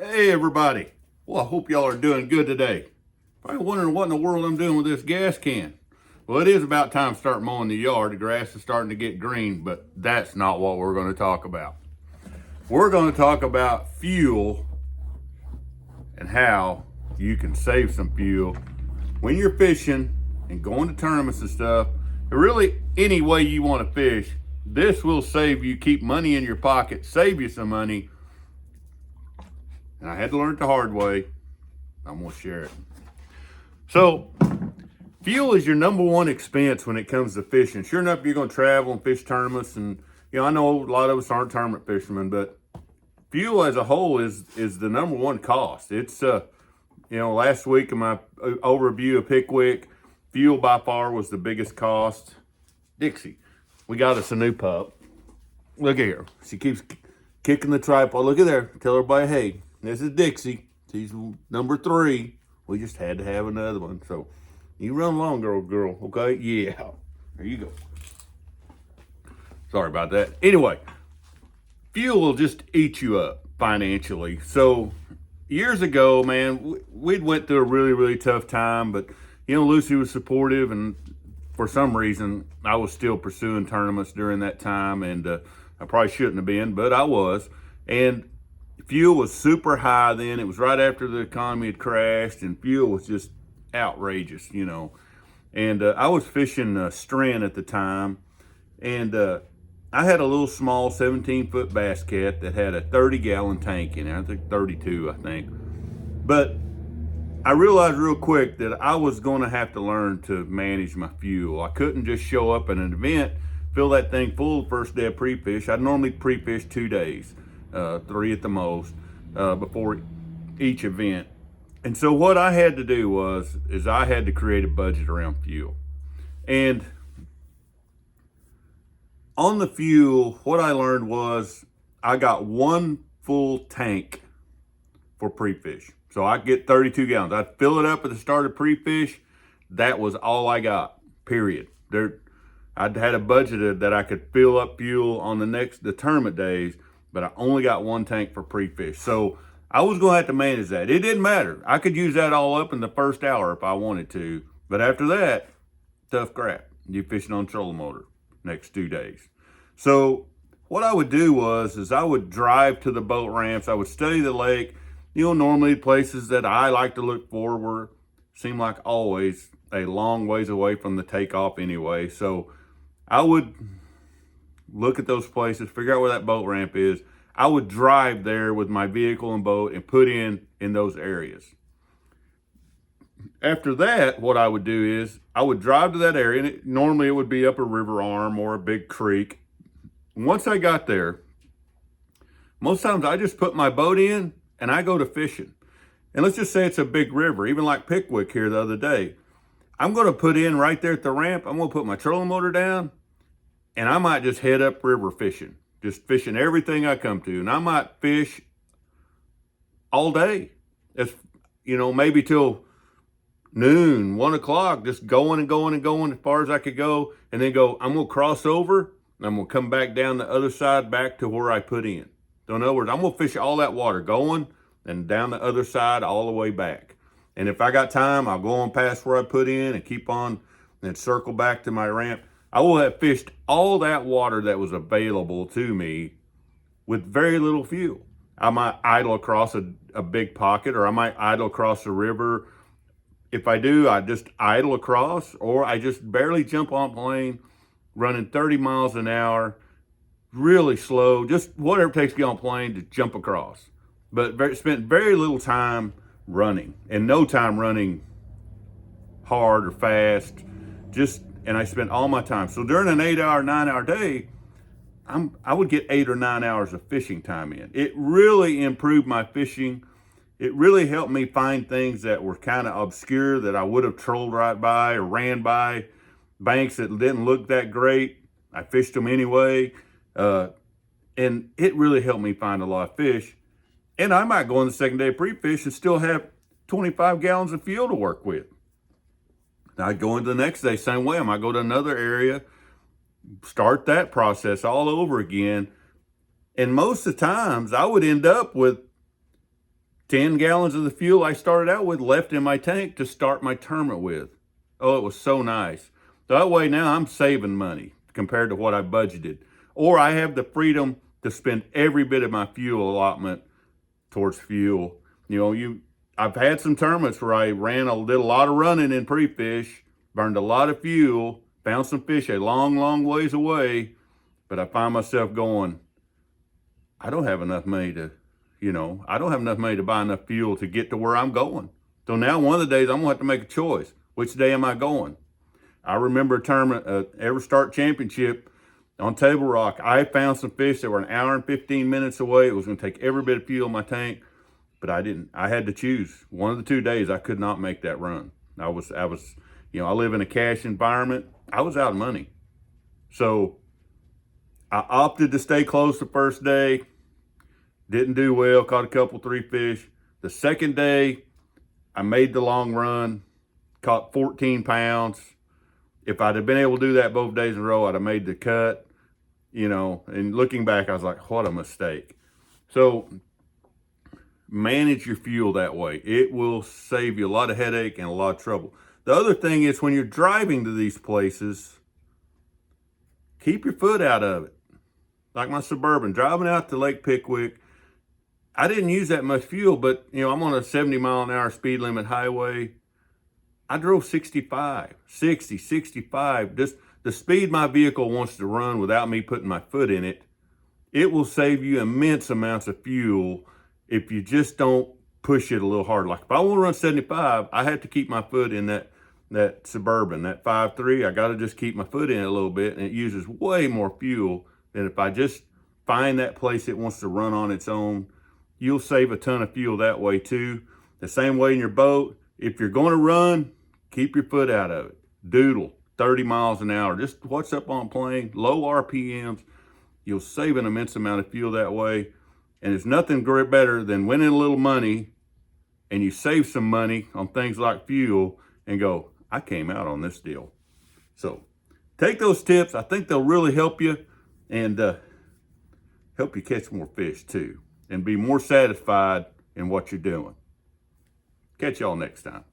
Hey everybody. Well, I hope y'all are doing good today. Probably wondering what in the world I'm doing with this gas can. Well, it is about time to start mowing the yard. The grass is starting to get green, but that's not what we're going to talk about. We're going to talk about fuel and how you can save some fuel when you're fishing and going to tournaments and stuff. Really, any way you want to fish, this will save you, keep money in your pocket, save you some money. And I had to learn it the hard way. I'm going to share it. So, fuel is your number one expense when it comes to fishing. Sure enough, you're going to travel and fish tournaments. And, I know a lot of us aren't tournament fishermen, but fuel as a whole is the number one cost. It's, last week in my overview of Pickwick, fuel by far was the biggest cost. Dixie, we got us a new pup. Look here. She keeps kicking the tripod. Look at there. Tell everybody, hey, this is Dixie. She's number 3. We just had to have another one. So you run along, girl. Okay? Yeah. There you go. Sorry about that. Anyway, fuel will just eat you up financially. So years ago, man, we'd went through a really, really tough time. But, Lucy was supportive. And for some reason, I was still pursuing tournaments during that time. And I probably shouldn't have been, but I was. And fuel was super high then. It was right after the economy had crashed, and fuel was just outrageous, And I was fishing Strand at the time, and I had a little small 17-foot bass cat that had a 30-gallon tank in it. I think 32, I think. But I realized real quick that I was going to have to learn to manage my fuel. I couldn't just show up at an event, fill that thing full the first day of pre-fish. I'd normally pre-fish 2 days. 3 at the most, before each event. And so what I had to do is I had to create a budget around fuel. And on the fuel, what I learned was I got 1 full tank for pre-fish. So I get 32 gallons. I'd fill it up at the start of pre-fish. That was all I got, period. I'd had a budget that I could fill up fuel on the tournament days, but I only got 1 tank for pre-fish. So I was going to have to manage that. It didn't matter. I could use that all up in the first hour if I wanted to. But after that, tough crap. You're fishing on trolling motor next 2 days. So what I would do is I would drive to the boat ramps. I would study the lake. Normally places that I like to look for seem like always a long ways away from the takeoff anyway. So I would look at those places, figure out where that boat ramp is. I would drive there with my vehicle and boat and put in those areas. After that, what I would do is I would drive to that area, and normally it would be up a river arm or a big creek. Once I got there, most times I just put my boat in and I go to fishing. And let's just say it's a big river, even like Pickwick here the other day. I'm going to put in right there at the ramp. I'm going to put my trolling motor down, and I might just head up river fishing, just fishing everything I come to. And I might fish all day. It's, maybe till noon, 1 o'clock, just going and going and going as far as I could go. And then I'm going to cross over, and I'm going to come back down the other side back to where I put in. So in other words, I'm going to fish all that water going and down the other side all the way back. And if I got time, I'll go on past where I put in and keep on and circle back to my ramp. I will have fished all that water that was available to me with very little fuel. I might idle across a big pocket, or I might idle across the river. If I do, I just idle across, or I just barely jump on a plane, running 30 miles an hour, really slow, just whatever it takes to get on a plane to jump across. But spent very little time running, and no time running hard or fast, and I spent all my time. So during an 8-hour, 9-hour day, I would get 8 or 9 hours of fishing time in. It really improved my fishing. It really helped me find things that were kind of obscure that I would have trolled right by or ran by, banks that didn't look that great. I fished them anyway. And it really helped me find a lot of fish. And I might go on the second day of pre-fish and still have 25 gallons of fuel to work with. I'd go into the next day, same way. I might go to another area, start that process all over again. And most of the times I would end up with 10 gallons of the fuel I started out with left in my tank to start my tournament with. Oh, it was so nice. That way now I'm saving money compared to what I budgeted. Or I have the freedom to spend every bit of my fuel allotment towards fuel. I've had some tournaments where I did a lot of running in pre-fish, burned a lot of fuel, found some fish a long, long ways away, but I find myself going, I don't have enough money to buy enough fuel to get to where I'm going. So now one of the days I'm gonna have to make a choice. Which day am I going? I remember a tournament, EverStart Championship on Table Rock. I found some fish that were an hour and 15 minutes away. It was gonna take every bit of fuel in my tank, but I didn't. I had to choose. One of the 2 days I could not make that run. I live in a cash environment. I was out of money. So I opted to stay close the first day. Didn't do well, caught a couple, 3 fish. The second day, I made the long run, caught 14 pounds. If I'd have been able to do that both days in a row, I'd have made the cut, and looking back, I was like, what a mistake. So manage your fuel that way. It will save you a lot of headache and a lot of trouble. The other thing is when you're driving to these places, keep your foot out of it. Like my Suburban, driving out to Lake Pickwick, I didn't use that much fuel, but I'm on a 70 mile an hour speed limit highway. I drove 65, 60, 65. Just the speed my vehicle wants to run without me putting my foot in it, it will save you immense amounts of fuel if you just don't push it a little hard. Like if I want to run 75, I have to keep my foot in that Suburban, that 5.3. I got to just keep my foot in it a little bit, and it uses way more fuel than if I just find that place it wants to run on its own. You'll save a ton of fuel that way too. The same way in your boat. If you're going to run, keep your foot out of it. Doodle, 30 miles an hour. Just what's up on plane, low RPMs. You'll save an immense amount of fuel that way. And there's nothing better than winning a little money and you save some money on things like fuel and go, I came out on this deal. So take those tips. I think they'll really help you and help you catch more fish too and be more satisfied in what you're doing. Catch y'all next time.